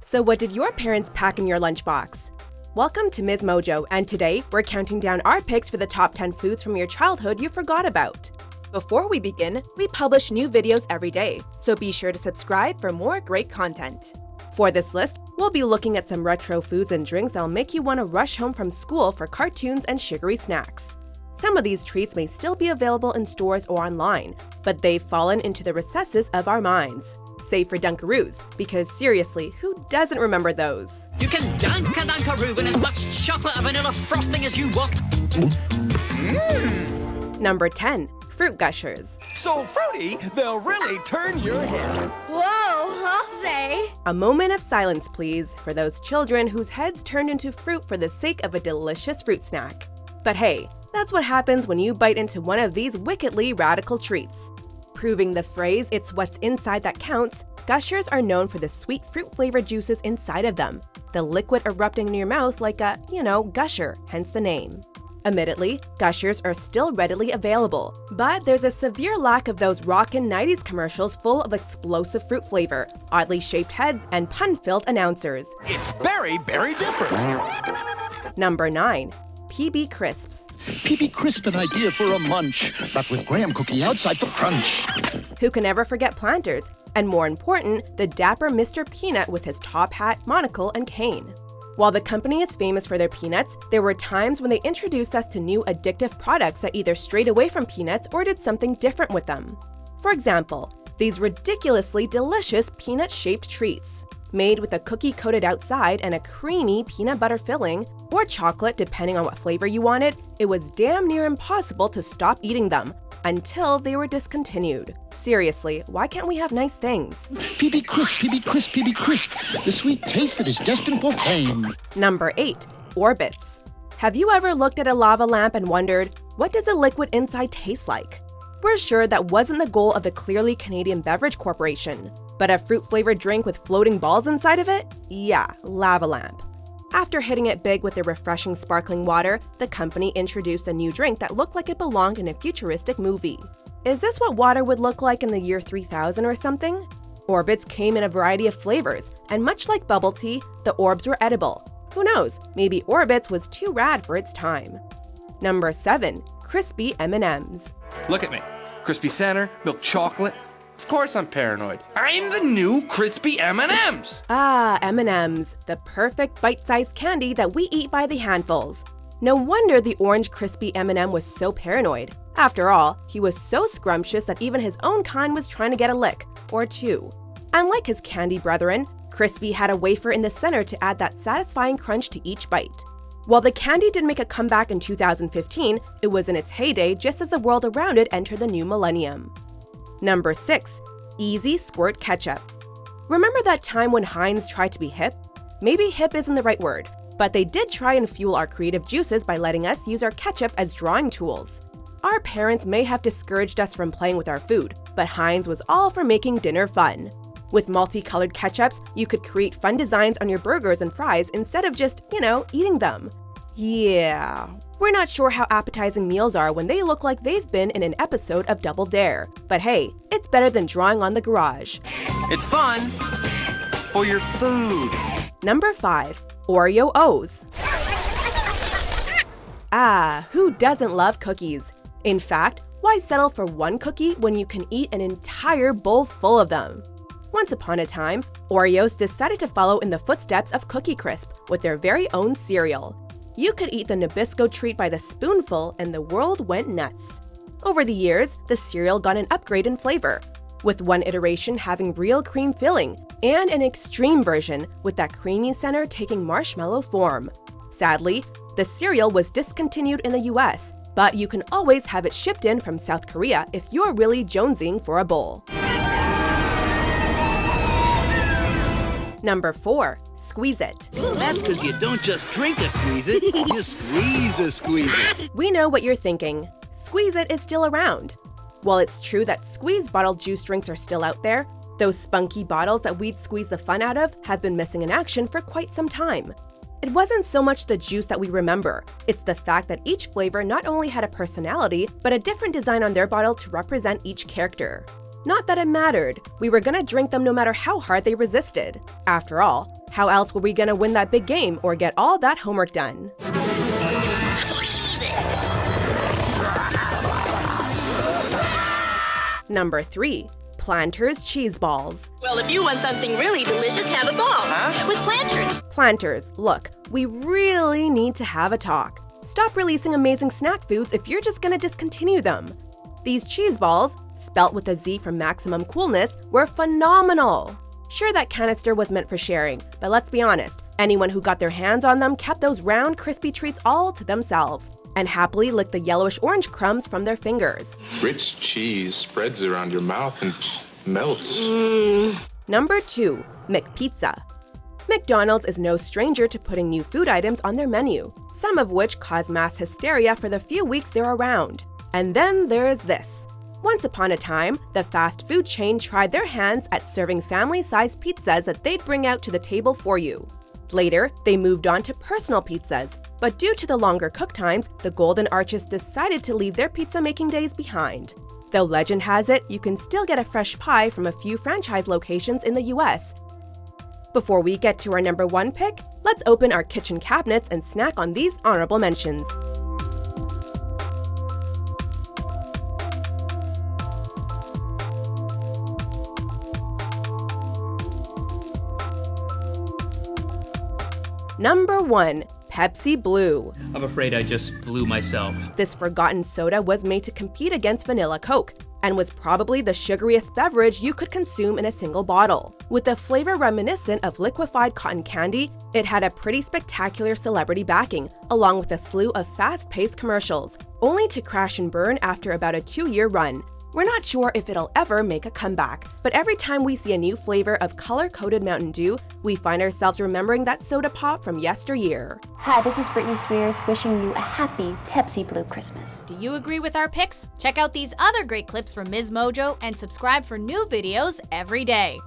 So what did your parents pack in your lunchbox? Welcome to MsMojo, and today we're counting down our picks for the top 10 foods from your childhood you forgot about. Before we begin, we publish new videos every day, so be sure to subscribe for more great content. For this list, we'll be looking at some retro foods and drinks that'll make you want to rush home from school for cartoons and sugary snacks. Some of these treats may still be available in stores or online, but they've fallen into the recesses of our minds. Save for Dunkaroos, because seriously, who doesn't remember those? You can dunk a Dunkaroo in as much chocolate or vanilla frosting as you want. Number 10. Fruit Gushers. So fruity, they'll really turn your head. Whoa, I'll say. A moment of silence, please, for those children whose heads turned into fruit for the sake of a delicious fruit snack. But hey, that's what happens when you bite into one of these wickedly radical treats. Proving the phrase, "it's what's inside that counts," Gushers are known for the sweet fruit-flavored juices inside of them, the liquid erupting in your mouth like a, gusher, hence the name. Admittedly, Gushers are still readily available, but there's a severe lack of those rockin' 90s commercials full of explosive fruit flavor, oddly shaped heads, and pun-filled announcers. It's very, very different. Number 9. P.B Crisps. P.B Crisp, an idea for a munch, but with graham cookie outside for crunch. Who can ever forget Planters? And more important, the dapper Mr. Peanut with his top hat, monocle, and cane. While the company is famous for their peanuts, there were times when they introduced us to new addictive products that either strayed away from peanuts or did something different with them. For example, these ridiculously delicious peanut-shaped treats. Made with a cookie-coated outside and a creamy peanut butter filling, or chocolate depending on what flavor you wanted, it was damn near impossible to stop eating them, until they were discontinued. Seriously, why can't we have nice things? P.B Crisp, P.B Crisp, P.B Crisp, the sweet taste that is destined for fame. Number 8. Orbitz. Have you ever looked at a lava lamp and wondered, what does a liquid inside taste like? We're sure that wasn't the goal of the clearly Canadian Beverage Corporation. But a fruit-flavored drink with floating balls inside of it? Yeah, lava lamp. After hitting it big with their refreshing sparkling water, the company introduced a new drink that looked like it belonged in a futuristic movie. Is this what water would look like in the year 3000 or something? Orbitz came in a variety of flavors, and much like bubble tea, the orbs were edible. Who knows, maybe Orbitz was too rad for its time. Number 7. Krispy MMs. Look at me. Crispy center, milk chocolate. Of course I'm paranoid. I'm the new Krispy MMs! Ah, M&Ms, the perfect bite-sized candy that we eat by the handfuls. No wonder the orange Krispy M&M was so paranoid. After all, he was so scrumptious that even his own kind was trying to get a lick, or two. Unlike his candy brethren, Krispy had a wafer in the center to add that satisfying crunch to each bite. While the candy did make a comeback in 2015, it was in its heyday just as the world around it entered the new millennium. Number 6. Easy Squirt Ketchup. Remember that time when Heinz tried to be hip? Maybe hip isn't the right word, but they did try and fuel our creative juices by letting us use our ketchup as drawing tools. Our parents may have discouraged us from playing with our food, but Heinz was all for making dinner fun. With multicolored ketchups, you could create fun designs on your burgers and fries instead of just, eating them. Yeah. We're not sure how appetizing meals are when they look like they've been in an episode of Double Dare. But hey, it's better than drawing on the garage. It's fun for your food. Number 5. Oreo O's. Ah, who doesn't love cookies? In fact, why settle for one cookie when you can eat an entire bowl full of them? Once upon a time, Oreos decided to follow in the footsteps of Cookie Crisp with their very own cereal. You could eat the Nabisco treat by the spoonful and the world went nuts. Over the years, the cereal got an upgrade in flavor, with one iteration having real cream filling and an extreme version with that creamy center taking marshmallow form. Sadly, the cereal was discontinued in the US, but you can always have it shipped in from South Korea if you're really jonesing for a bowl. Number 4. Squeezit. That's because you don't just drink a Squeezit, you squeeze a Squeezit. We know what you're thinking. Squeezit is still around. While it's true that squeeze bottled juice drinks are still out there, those spunky bottles that we'd squeeze the fun out of have been missing in action for quite some time. It wasn't so much the juice that we remember, it's the fact that each flavor not only had a personality, but a different design on their bottle to represent each character. Not that it mattered. We were gonna drink them no matter how hard they resisted. After all, how else were we gonna win that big game or get all that homework done? Number 3. Planters Cheez Balls. Well, if you want something really delicious, have a ball. With Planters. Planters, look, we really need to have a talk. Stop releasing amazing snack foods if you're just gonna discontinue them. These Cheez Balls, spelt with a Z for maximum coolness, were phenomenal. Sure, that canister was meant for sharing, but let's be honest, anyone who got their hands on them kept those round, crispy treats all to themselves and happily licked the yellowish-orange crumbs from their fingers. Rich cheese spreads around your mouth and melts. Number 2. McPizza. McDonald's is no stranger to putting new food items on their menu, some of which cause mass hysteria for the few weeks they're around. And then there's this. Once upon a time, the fast food chain tried their hands at serving family-sized pizzas that they'd bring out to the table for you. Later, they moved on to personal pizzas, but due to the longer cook times, the Golden Arches decided to leave their pizza-making days behind. Though legend has it, you can still get a fresh pie from a few franchise locations in the US. Before we get to our number 1 pick, let's open our kitchen cabinets and snack on these honorable mentions. Number 1. Pepsi Blue. I'm afraid I just blew myself. This forgotten soda was made to compete against vanilla Coke and was probably the sugariest beverage you could consume in a single bottle. With a flavor reminiscent of liquefied cotton candy, it had a pretty spectacular celebrity backing, along with a slew of fast-paced commercials, only to crash and burn after about a 2-year run. We're not sure if it'll ever make a comeback, but every time we see a new flavor of color-coded Mountain Dew, we find ourselves remembering that soda pop from yesteryear. Hi, this is Britney Spears wishing you a happy Pepsi Blue Christmas. Do you agree with our picks? Check out these other great clips from MsMojo and subscribe for new videos every day.